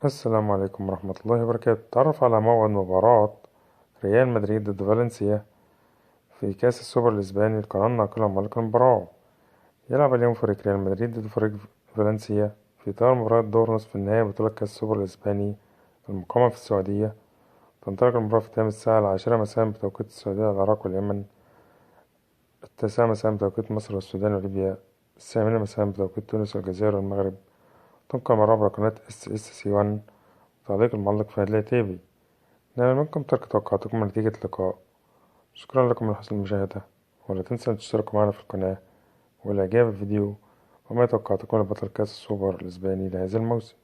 السلام عليكم ورحمة الله وبركاته. تعرف على موعد مباراة ريال مدريد ضد فالنسيا في كأس السوبر الإسباني. القناة الناقلة ملك المباراة. يلعب اليوم فريق ريال مدريد ضد فريق فالنسيا في إطار مباراة دور نصف النهائي بطولة كأس السوبر الإسباني المقامة في السعودية. تنطلق المباراة في تمام الساعة 10 مساء بتوقيت السعودية والعراق واليمن، 9 مساء بتوقيت مصر والسودان وليبيا، 8 مساء بتوقيت تونس والجزائر والمغرب. تنقل المباراة على قناة SSC1. تعليق المعلق فهد العتيبي. نعم، ممكن ترك توقعاتكم عن نتيجة اللقاء. شكرا لكم من حسن المشاهدة، ولا تنسوا أن تشتركوا معنا في القناة والإعجاب بالفيديو. وما توقعاتكم لبطل كأس السوبر الإسباني لهذا الموسم؟